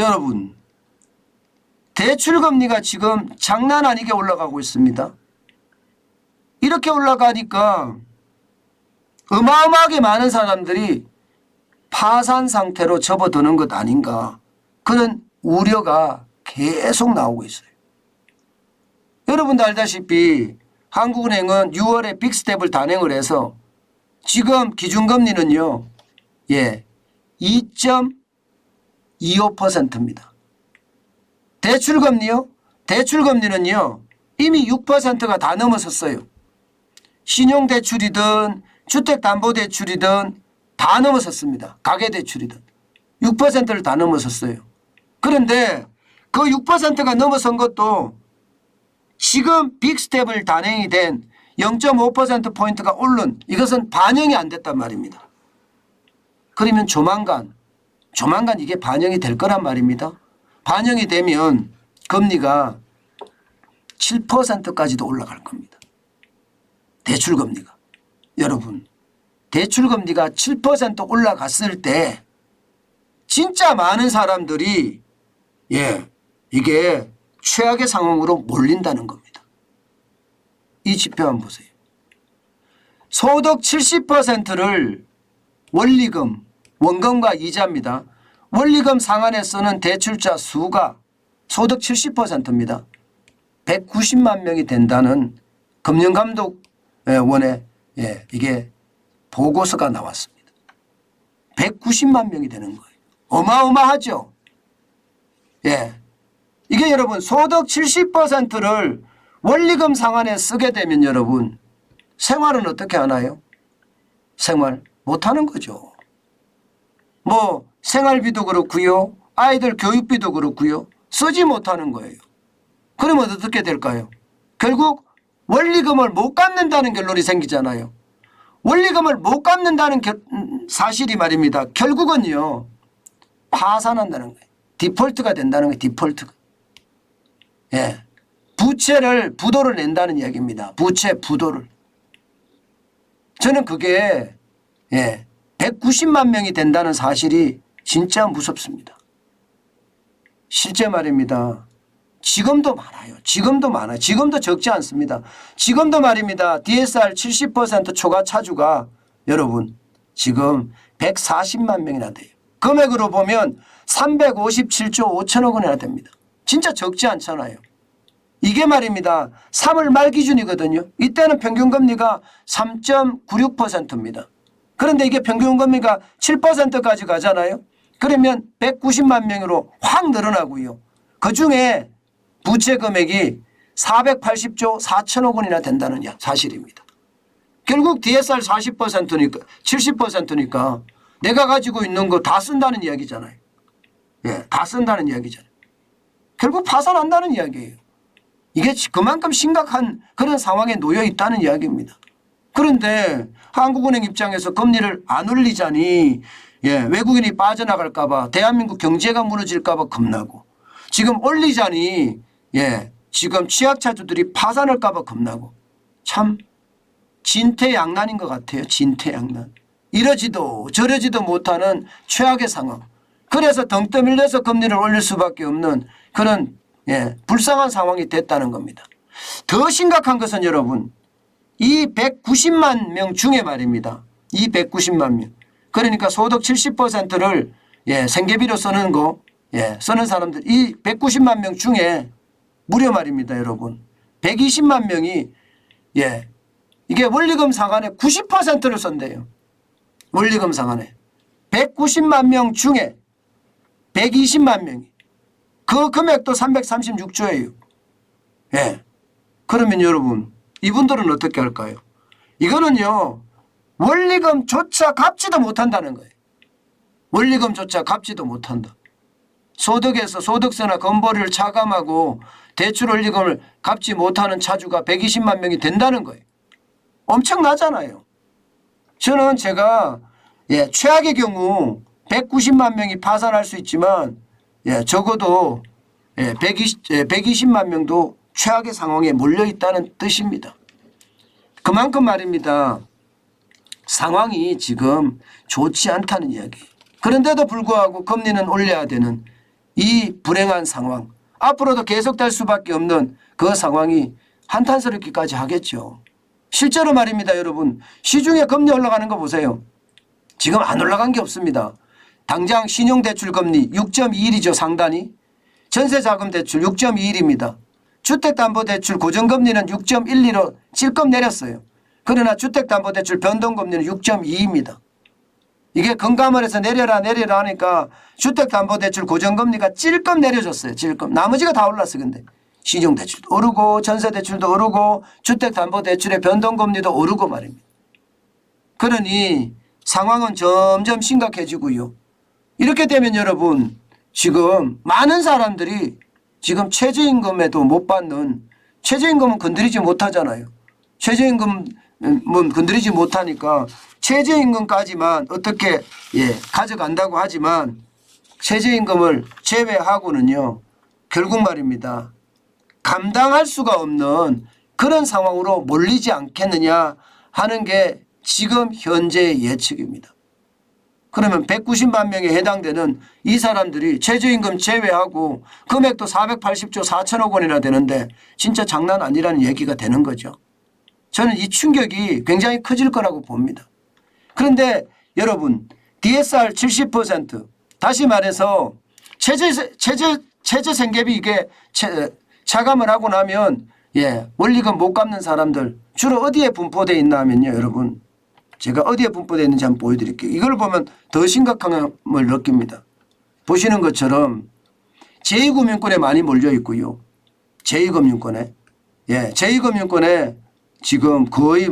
여러분, 대출금리가 지금 장난 아니게 올라가고 있습니다. 이렇게 올라가니까 어마어마하게 많은 사람들이 파산 상태로 접어드는 것 아닌가, 그런 우려가 계속 나오고 있어요. 여러분도 알다시피 한국은행은 6월에 빅스텝을 단행을 해서 지금 기준금리는요, 2.25%입니다. 대출금리요? 대출금리는요, 이미 6%가 다 넘어섰어요. 신용대출이든 주택담보대출이든 다 넘어섰습니다. 가계대출이든 6%를 다 넘어섰어요. 그런데 그 6%가 넘어선 것도 지금 빅스텝을 단행이 된 0.5%포인트가 오른 이것은 반영이 안 됐단 말입니다. 그러면 조만간 이게 반영이 될 거란 말입니다. 반영이 되면 금리가 7%까지도 올라갈 겁니다. 대출금리가. 여러분, 대출금리가 7% 올라갔을 때 진짜 많은 사람들이 이게 최악의 상황으로 몰린다는 겁니다. 이 지표 한번 보세요. 소득 70%를 원리금, 원금과 이자입니다. 원리금 상환에 쓰는 대출자 수가 소득 70%입니다. 190만 명이 된다는 금융감독원의 이게 보고서가 나왔습니다. 190만 명이 되는 거예요. 어마어마하죠. 이게 여러분 소득 70%를 원리금 상환에 쓰게 되면 여러분 생활은 어떻게 하나요? 생활 못하는 거죠. 뭐 생활비도 그렇고요, 아이들 교육비도 그렇고요, 쓰지 못하는 거예요. 그러면 어떻게 될까요? 결국 원리금을 못 갚는다는 결론이 생기잖아요. 원리금을 못 갚는다는 사실이 말입니다. 결국은요, 파산한다는 거예요. 디폴트가 된다는 거예요. 디폴트가. 부도를 낸다는 이야기입니다. 부채 부도를. 저는 그게 190만 명이 된다는 사실이 진짜 무섭습니다. 실제 말입니다. 지금도 많아요. 지금도 많아요. 지금도 적지 않습니다. 지금도 말입니다. DSR 70% 초과 차주가 여러분 지금 140만 명이나 돼요. 금액으로 보면 357조 5천억 원이나 됩니다. 진짜 적지 않잖아요. 이게 말입니다. 3월 말 기준이거든요. 이때는 평균금리가 3.96%입니다. 그런데 이게 평균금리가 7%까지 가잖아요. 그러면 190만 명으로 확 늘어나고요. 그중에 부채 금액이 480조 4천억 원이나 된다는 사실입니다. 결국 DSR 40%니까 70%니까 내가 가지고 있는 거 다 쓴다는 이야기잖아요. 다 쓴다는 이야기잖아요. 결국 파산한다는 이야기예요. 이게 그만큼 심각한 그런 상황에 놓여 있다는 이야기입니다. 그런데 한국은행 입장에서 금리를 안 올리자니 외국인이 빠져나갈까 봐, 대한민국 경제가 무너질까 봐 겁나고, 지금 올리자니 지금 취약차주들이 파산할까 봐 겁나고, 참 진퇴양난인 것 같아요. 진퇴양난. 이러지도 저러지도 못하는 최악의 상황. 그래서 등 떠밀려서 금리를 올릴 수밖에 없는 그런 불쌍한 상황이 됐다는 겁니다. 더 심각한 것은 여러분, 이 190만 명 중에 말입니다. 이 190만 명. 그러니까 소득 70%를 생계비로 쓰는 거, 쓰는 사람들, 이 190만 명 중에 무려 말입니다, 여러분. 120만 명이 이게 원리금 상환에 90%를 쓴대요. 원리금 상환에. 190만 명 중에 120만 명이. 그 금액도 336조예요. 그러면 여러분, 이분들은 어떻게 할까요? 이거는요, 원리금조차 갚지도 못한다는 거예요. 원리금조차 갚지도 못한다. 소득에서 소득세나 건보료를 차감하고 대출 원리금을 갚지 못하는 차주가 120만 명이 된다는 거예요. 엄청나잖아요. 저는 제가 최악의 경우 190만 명이 파산할 수 있지만 적어도 120만 명도 최악의 상황에 몰려있다는 뜻입니다. 그만큼 말입니다. 상황이 지금 좋지 않다는 이야기예요. 그런데도 불구하고 금리는 올려야 되는 이 불행한 상황 앞으로도 계속될 수밖에 없는 그 상황이 한탄스럽기까지 하겠죠. 실제로 말입니다. 여러분 시중에 금리 올라가는 거 보세요. 지금 안 올라간 게 없습니다. 당장 신용대출 금리 6.21이죠. 상단이. 전세자금대출 6.21입니다. 주택담보대출 고정금리는 6.12로 찔끔 내렸어요. 그러나 주택담보대출 변동금리는 6.2입니다. 이게 금감을 해서 내려라 하니까 주택담보대출 고정금리가 찔끔 내려졌어요. 찔끔. 나머지가 다 올랐어. 근데 신용대출도 오르고 전세대출도 오르고 주택담보대출의 변동금리도 오르고 말입니다. 그러니 상황은 점점 심각해지고요. 이렇게 되면 여러분 지금 많은 사람들이 지금 최저임금에도 못 받는 최저임금은 건드리지 못하잖아요. 최저임금은 건드리지 못하니까 최저임금까지만 어떻게 가져간다고 하지만 최저임금을 제외하고는요. 결국 말입니다. 감당할 수가 없는 그런 상황으로 몰리지 않겠느냐 하는 게 지금 현재의 예측입니다. 그러면 190만 명에 해당되는 이 사람들이 최저임금 제외하고 금액도 480조 4천억 원이나 되는데 진짜 장난 아니라는 얘기가 되는 거죠. 저는 이 충격이 굉장히 커질 거라고 봅니다. 그런데 여러분 DSR 70% 다시 말해서 최저생계비 이게 차감을 하고 나면 원리금 못 갚는 사람들 주로 어디에 분포되어 있나 하면요. 여러분 제가 어디에 분포되어 있는지 한번 보여드릴게요. 이걸 보면 더 심각함을 느낍니다. 보시는 것처럼 제2금융권에 많이 몰려 있고요. 제2금융권에. 제2금융권에 지금 거의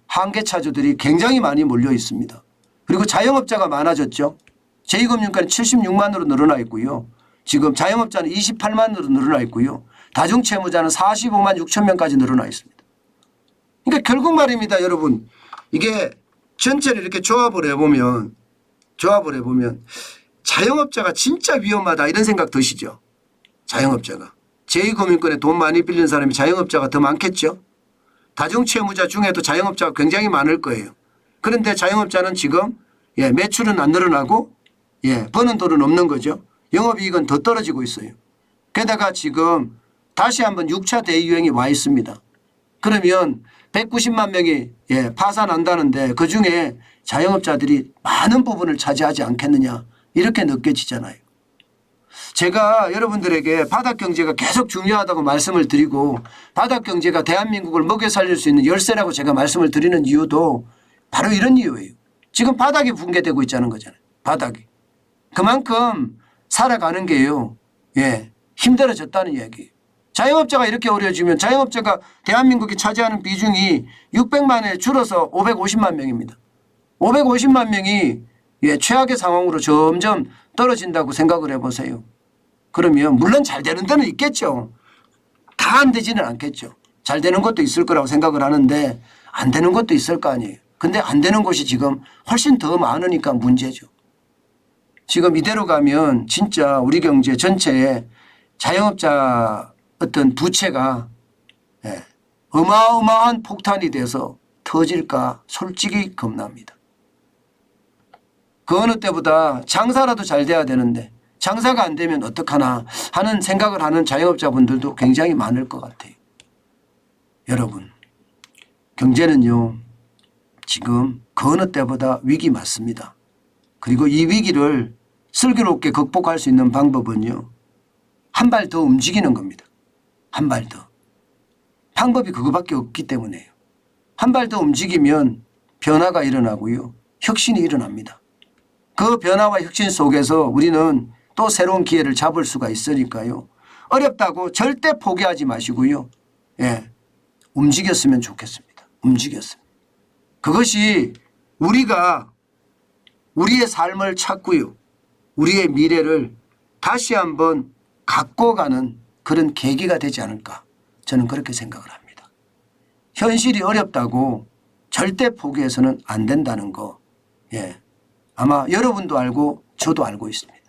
한계차주들이 굉장히 많이 몰려 있습니다. 그리고 자영업자가 많아졌죠. 제2금융권은 76만으로 늘어나 있고요. 지금 자영업자는 28만으로 늘어나 있고요. 다중채무자는 45만 6천 명까지 늘어나 있습니다. 그러니까 결국 말입니다. 여러분 이게 전체를 이렇게 조합을 해보면 자영업자가 진짜 위험하다 이런 생각 드시죠. 자영업자가. 제2금융권에 돈 많이 빌리는 사람이 자영업자가 더 많겠죠. 다중채무자 중에도 자영업자가 굉장히 많을 거예요. 그런데 자영업자는 지금 매출은 안 늘어나고 버는 돈은 없는 거죠. 영업이익은 더 떨어지고 있어요. 게다가 지금 다시 한번 6차 대유행이 와 있습니다. 그러면 190만 명이 파산한다는데 그중에 자영업자들이 많은 부분을 차지하지 않겠느냐 이렇게 느껴지잖아요. 제가 여러분들에게 바닥경제가 계속 중요하다고 말씀을 드리고 바닥경제가 대한민국을 먹여 살릴 수 있는 열쇠라고 제가 말씀을 드리는 이유도 바로 이런 이유예요. 지금 바닥이 붕괴되고 있다는 거잖아요. 바닥이. 그만큼 살아가는 게요. 힘들어졌다는 이야기예요. 자영업자가 이렇게 어려워지면 자영업자가 대한민국이 차지하는 비중이 600만에 줄어서 550만 명입니다. 550만 명이 최악의 상황으로 점점 떨어진다고 생각을 해보세요. 그러면 물론 잘 되는 데는 있겠죠. 다 안 되지는 않겠죠. 잘 되는 것도 있을 거라고 생각을 하는데 안 되는 것도 있을 거 아니에요. 근데 안 되는 곳이 지금 훨씬 더 많으니까 문제죠. 지금 이대로 가면 진짜 우리 경제 전체에 자영업자 어떤 부채가 어마어마한 폭탄이 돼서 터질까 솔직히 겁납니다. 그 어느 때보다 장사라도 잘 돼야 되는데 장사가 안 되면 어떡하나 하는 생각을 하는 자영업자분들도 굉장히 많을 것 같아요. 여러분 경제는요 지금 그 어느 때보다 위기 맞습니다. 그리고 이 위기를 슬기롭게 극복할 수 있는 방법은요 한 발 더 움직이는 겁니다. 한 발 더. 방법이 그거밖에 없기 때문에요. 한 발 더 움직이면 변화가 일어나고요. 혁신이 일어납니다. 그 변화와 혁신 속에서 우리는 또 새로운 기회를 잡을 수가 있으니까요. 어렵다고 절대 포기하지 마시고요. 움직였으면 좋겠습니다. 움직였으면. 그것이 우리가 우리의 삶을 찾고요. 우리의 미래를 다시 한번 갖고 가는 그런 계기가 되지 않을까 저는 그렇게 생각을 합니다. 현실이 어렵다고 절대 포기해서는 안 된다는 거 아마 여러분도 알고 저도 알고 있습니다.